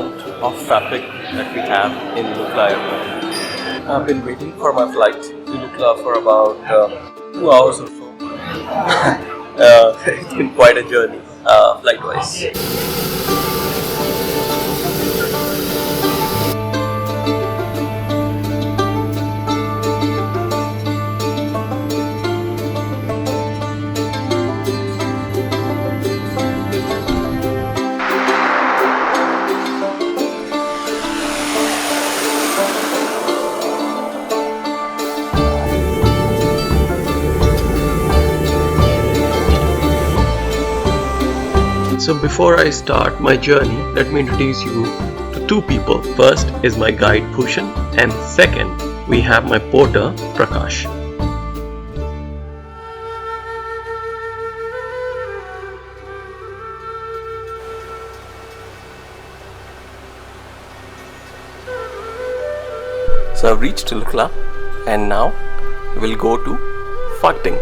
amount of traffic that we have in Lukla airport. I've been waiting for my flight to Lukla for about 2 hours or so. It's been quite a journey, flight-wise. So before I start my journey, let me introduce you to two people. First is my guide Bhushan, and second we have my porter Prakash. So I've reached Lukla and now we'll go to Phakting.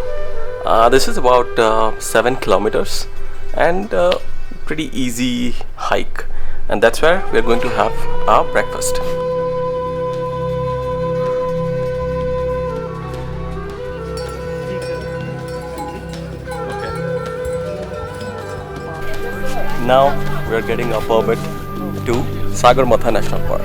This is about 7 kilometers and pretty easy hike, and that's where we're going to have our breakfast. Now we're getting a permit to Sagarmatha National Park.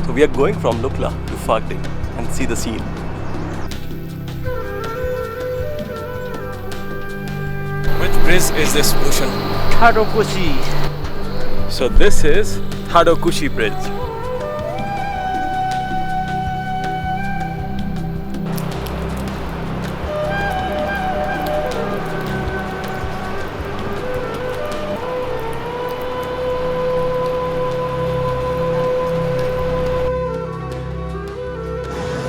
So we are going from Lukla to Phakting and see the scene. Which bridge is this, Bhushan? Thadokushi. So this is Thadokushi Bridge.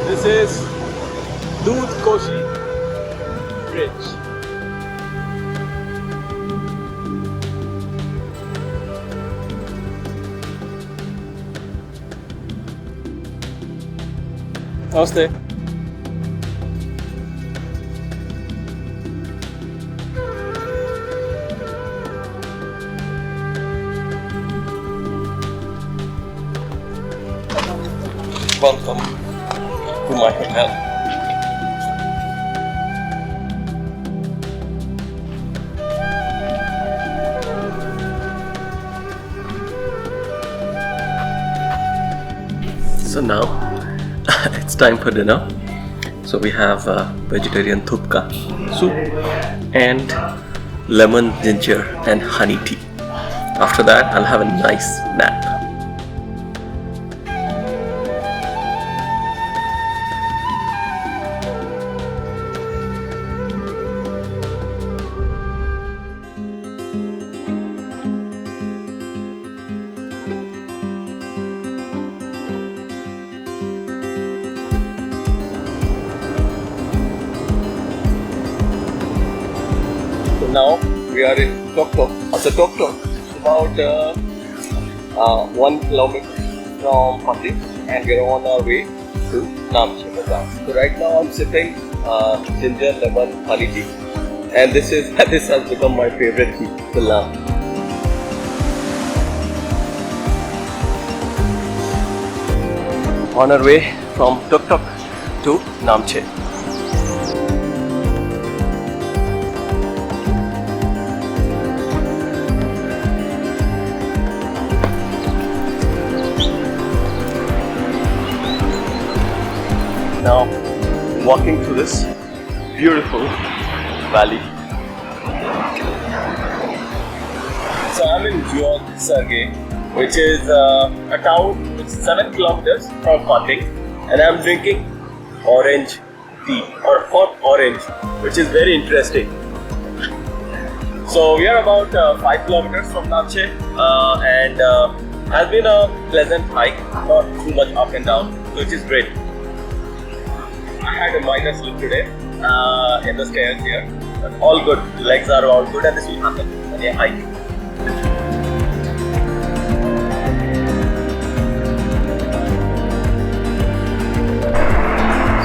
This is Thadokushi Bridge. Namaste. Welcome to my hotel. So now it's time for dinner. So we have vegetarian thupka soup and lemon, ginger and honey tea. After that I'll have a nice nap. Now we are in Tok Tok. So Tok Tok is about 1 kilometer from Phakting, and we are on our way to Namche Bazaar. So right now I'm sipping ginger lemon honey tea, and this has become my favorite tea till now. On our way from Tok Tok to Namche. Now walking through this beautiful valley. So I'm in Gokyo, which is a town which is 7 kilometers from Phakting, and I'm drinking orange tea or hot orange, which is very interesting. So we are about 5 kilometers from Namche, and has been a pleasant hike, not too much up and down, which is great. I had a minor slip today in the stairs here, but all good. Legs are all good, and this will happen when you're hiking.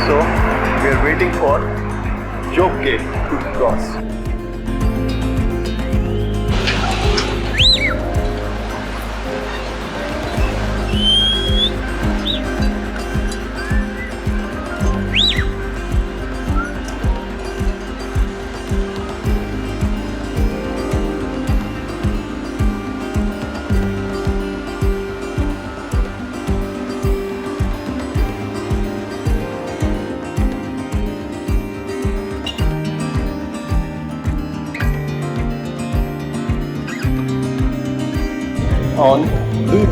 So we are waiting for Gokyo to cross. on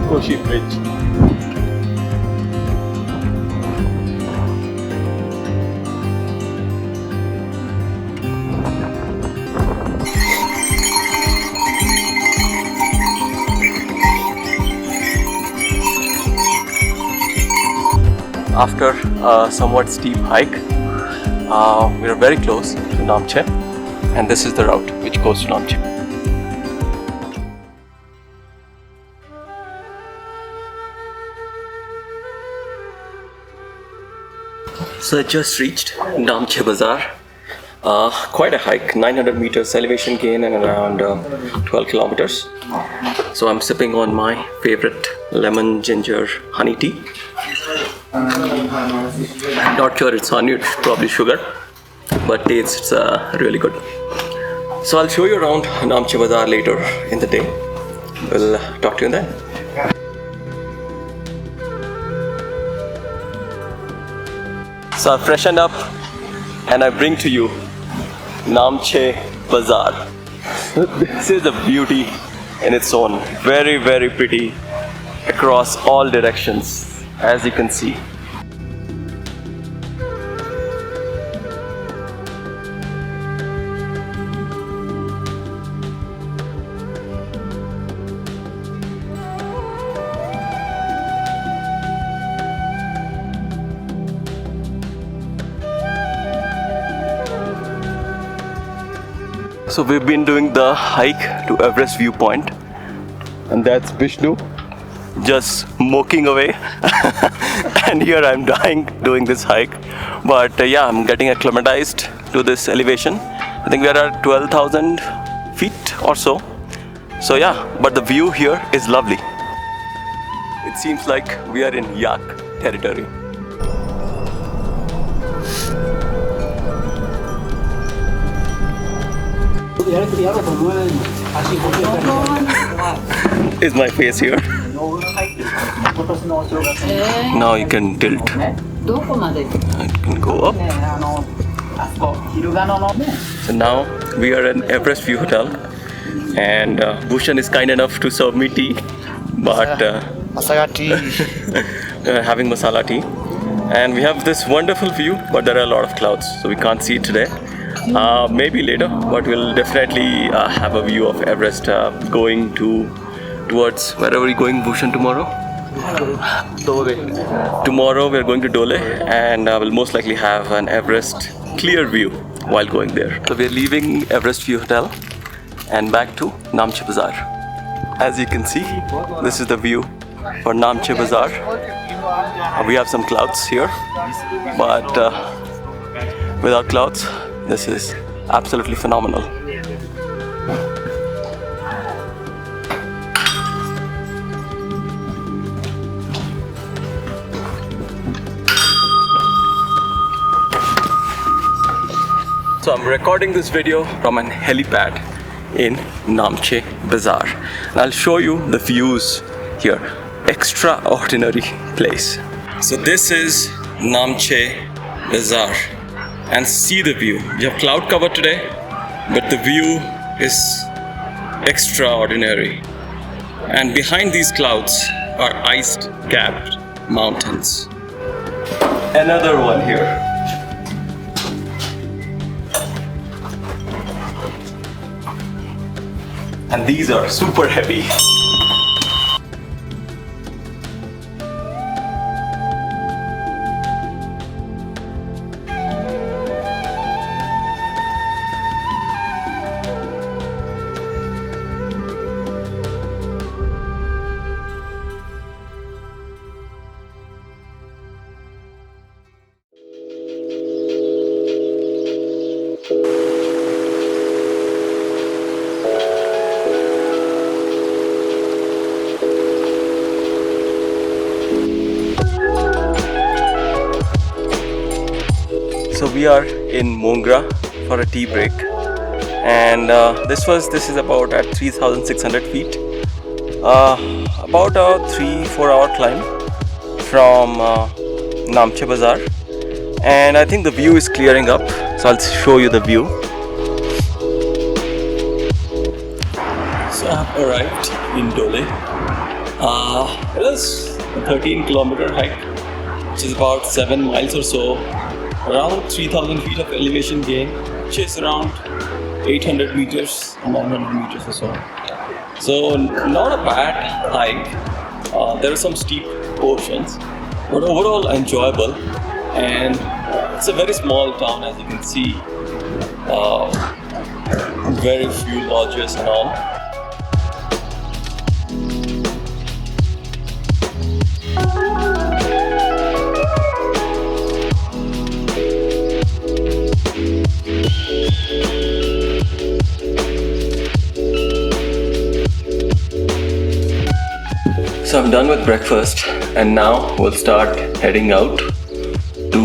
Koshi Bridge. After a somewhat steep hike, we are very close to Namche, and this is the route which goes to Namche. So I just reached Namche Bazaar. Quite a hike, 900 meters elevation gain and around 12 kilometers. So I'm sipping on my favorite lemon ginger honey tea. Not sure it's honey, it's probably sugar, but tastes really good. So I'll show you around Namche Bazaar later in the day. We'll talk to you then. So I've freshened up and I bring to you Namche Bazaar. This is a beauty in its own. Very, very pretty across all directions, as you can see. So we've been doing the hike to Everest viewpoint, and that's Vishnu just smoking away. And here I'm dying doing this hike, but yeah, I'm getting acclimatized to this elevation. I think we are at 12,000 feet or so. So yeah, but the view here is lovely. It seems like we are in yak territory. Is my face here? Now you can tilt. It can go up. So now we are in Everest View Hotel, and Bhushan is kind enough to serve me tea, but Masala tea. having masala tea. And we have this wonderful view, but there are a lot of clouds, so we can't see it today. Maybe later, but we'll definitely have a view of Everest going towards wherever we're going, Bhushan, tomorrow. Tomorrow we're going to Dole, and we'll most likely have an Everest clear view while going there. So we're leaving Everest View Hotel and back to Namche Bazaar. As you can see, this is the view for Namche Bazaar. We have some clouds here, but without clouds, this is absolutely phenomenal. So I'm recording this video from an helipad in Namche Bazaar. And I'll show you the views here. Extraordinary place. So this is Namche Bazaar. And see the view. We have cloud cover today, but the view is extraordinary. And behind these clouds are ice-capped mountains. Another one here. And these are super heavy. So we are in Mongra for a tea break, and this is about at 3,600 feet. About a 3-4 hour climb from Namche Bazaar, and I think the view is clearing up, so I'll show you the view. So So I have arrived in Dole. It is a 13-kilometer hike, which is about 7 miles or so, around 3,000 feet of elevation gain, which is around 800 meters, 900 meters or so. So not a bad hike. There are some steep portions, but overall enjoyable. And it's a very small town, as you can see. Very few lodges and all. So I'm done with breakfast and now we'll start heading out to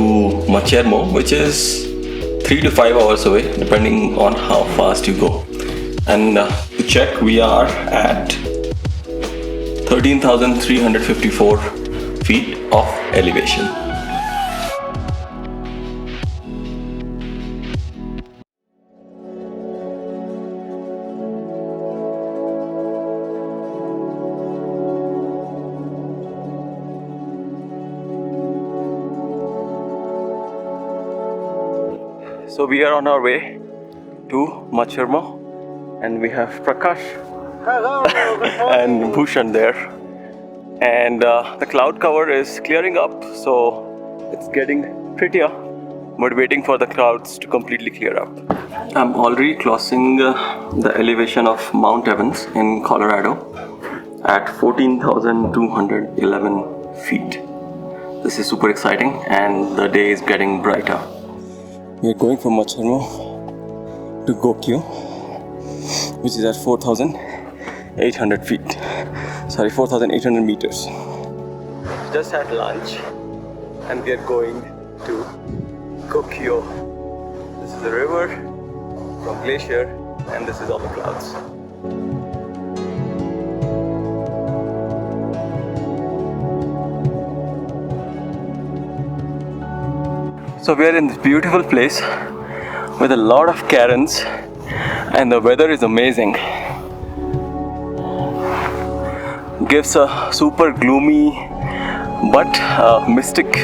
Machermo, which is 3 to 5 hours away depending on how fast you go. And to check, we are at 13,354 feet of elevation. So we are on our way to Machermo and we have Prakash and Bhushan there, and the cloud cover is clearing up, so it's getting prettier, but waiting for the clouds to completely clear up. I'm already crossing the elevation of Mount Evans in Colorado at 14,211 feet. This is super exciting and the day is getting brighter. We are going from Machermo to Gokyo, which is at 4,800 feet. Sorry, 4,800 meters. Just had lunch and we are going to Gokyo. This is the river from glacier and this is all the clouds. So we are in this beautiful place with a lot of cairns and the weather is amazing. Gives a super gloomy but mystic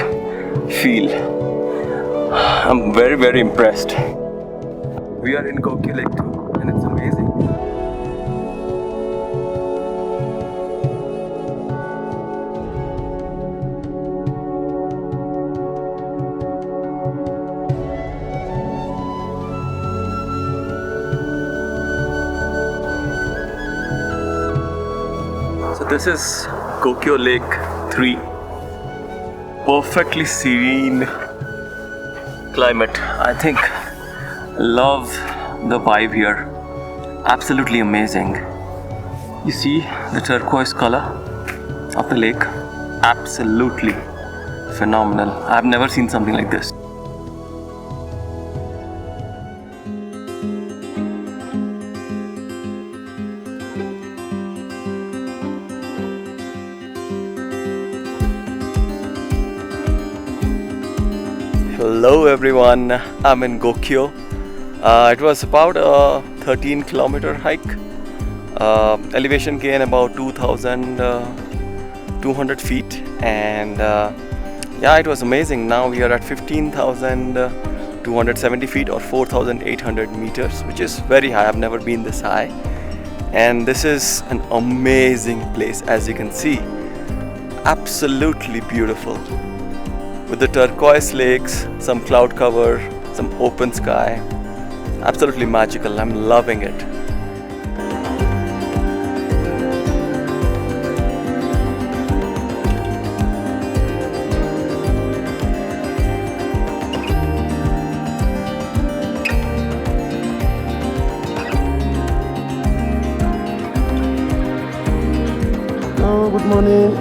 feel. I'm very impressed. We are in Gokyo Lake too and it's amazing. This is Gokyo Lake 3. Perfectly serene climate. I think love the vibe here. Absolutely amazing. You see the turquoise color of the lake? Absolutely phenomenal. I've never seen something like this. Hello everyone, I'm in Gokyo. It was about a 13-kilometer hike. Elevation gain about 2,200 feet, and yeah, it was amazing. Now we are at 15,270 feet or 4,800 meters, which is very high. I've never been this high, and this is an amazing place, as you can see. Absolutely beautiful. With the turquoise lakes, some cloud cover, some open sky. Absolutely magical. I'm loving it. Hello, good morning.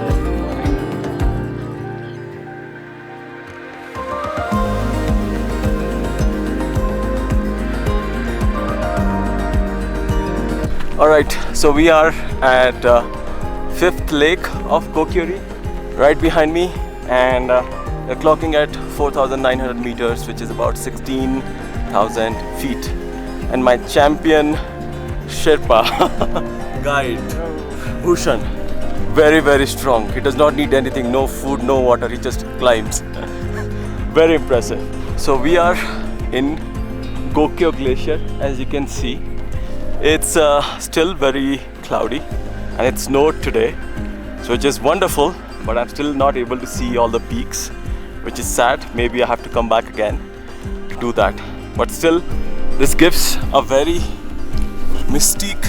Alright, so we are at 5th lake of Gokyo Ri, right behind me, and we're clocking at 4,900 meters, which is about 16,000 feet. And my champion Sherpa guide, Bhushan. Very, very strong. He does not need anything, no food, no water. He just climbs. Very impressive. So we are in Gokyo Glacier, as you can see. It's still very cloudy and it snowed today, so which is wonderful, but I'm still not able to see all the peaks, which is sad. Maybe I have to come back again to do that. But still, this gives a very mystique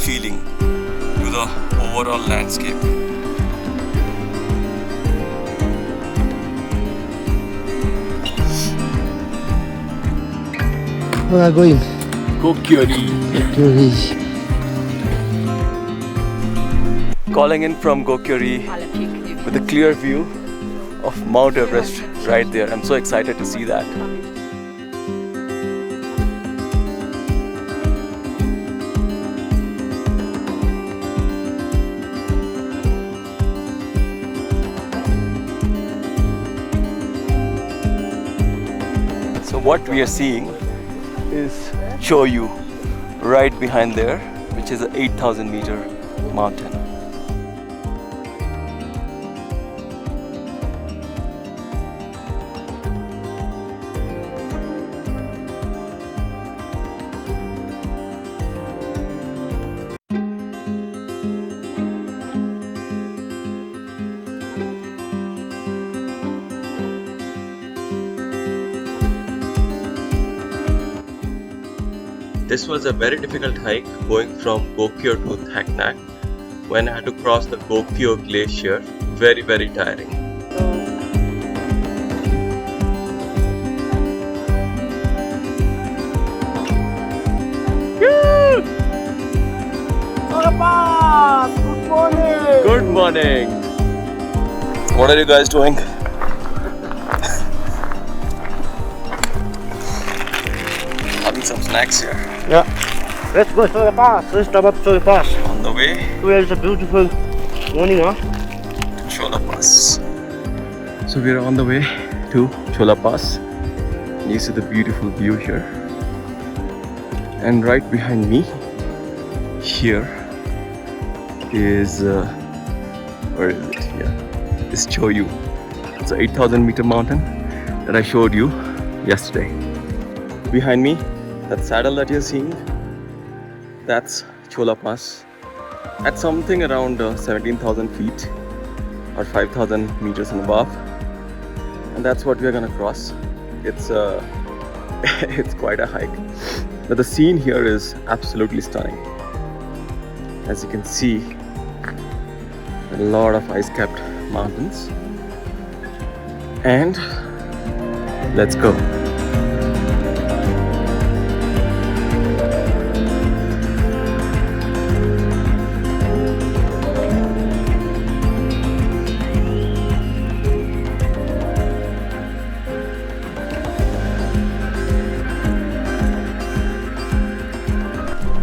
feeling to the overall landscape. Where are we going? Gokyo Ri. Gokyo Ri. Calling in from Gokyo Ri with a clear view of Mount Everest right there. I'm so excited to see that. So what we are seeing is Chola right behind there, which is an 8,000 meter mountain. This was a very difficult hike going from Gokyo to Thaknak when I had to cross the Gokyo Glacier. Very, very tiring. Good morning! Good morning! What are you guys doing? Having some snacks here. Yeah. Let's go to the pass. Let's stop up to the pass. On the way Well, it's a beautiful morning, huh? to Chola Pass. So we are on the way to Chola Pass. You see the beautiful view here. And right behind me here is where is it? Yeah, it's Choyu. It's an 8,000 meter mountain that I showed you yesterday. Behind me, that saddle that you're seeing, that's Chola Pass at something around 17,000 feet or 5,000 meters and above, and that's what we're gonna cross. It's it's quite a hike, but the scene here is absolutely stunning. As you can see, a lot of ice-capped mountains, and let's go.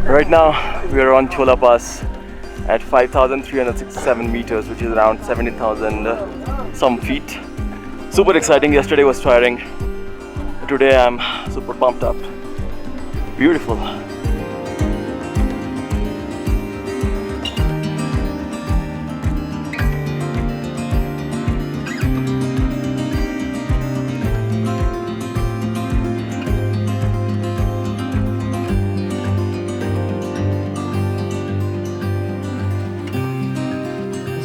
Right now we are on Chola Pass at 5,367 meters, which is around 70,000 some feet. Super exciting. Yesterday was tiring. Today I'm super pumped up. Beautiful.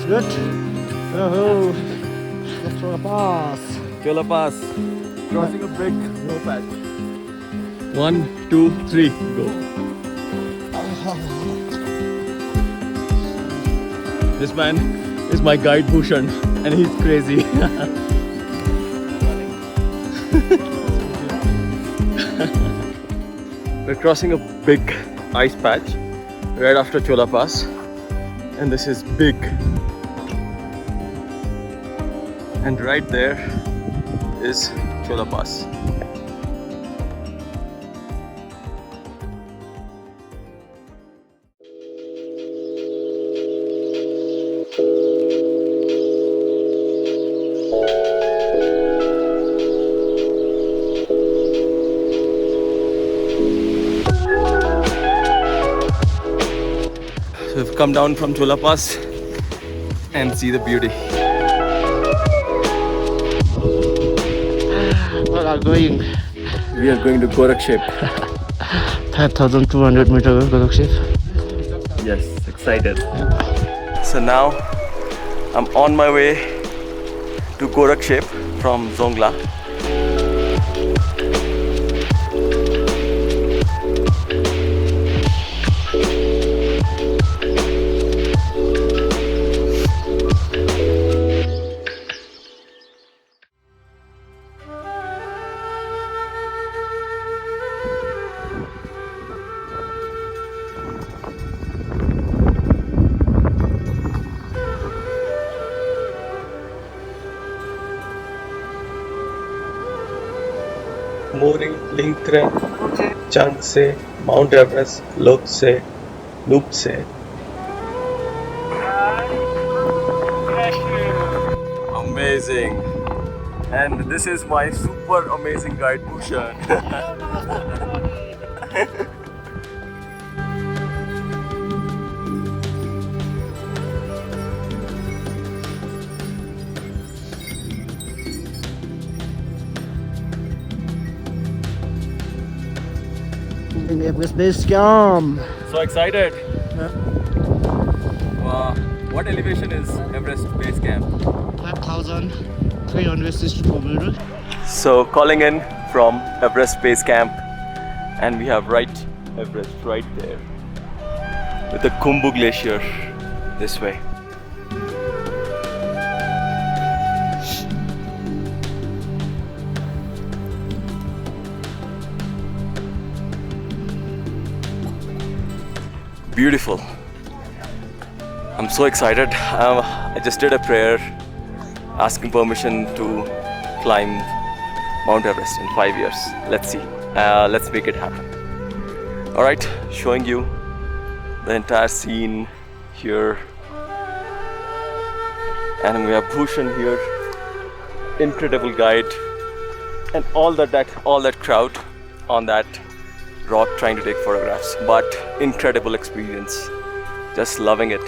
Good. Oh, let's go to the pass. Chola Pass. Crossing a big snow patch. 1, 2, 3, go. This man is my guide Bhushan, and he's crazy. We're crossing a big ice patch right after Chola Pass, and this is big. And right there is Chola Pass. So we've come down from Chola Pass and see the beauty. We are going We are going to Gorakshep. 5,200 meters Gokyo Ri. Yes, excited. So now I'm on my way to Gorakshep from Zongla. Mooring, Linkren, Changse, Mount Everest, Lhotse, Nupse. Amazing. And this is my super amazing guide, Bhushan. In Everest Base Camp. So excited. Yeah. What elevation is Everest Base Camp? 5,364 meters. So calling in from Everest Base Camp, and we have Everest right there with the Khumbu Glacier this way. Beautiful. I'm so excited. I just did a prayer asking permission to climb Mount Everest in 5 years. Let's see. Let's make it happen. Alright, showing you the entire scene here. And we have Bhushan here. Incredible guide. And all that crowd on that rock trying to take photographs. But incredible experience. Just loving it.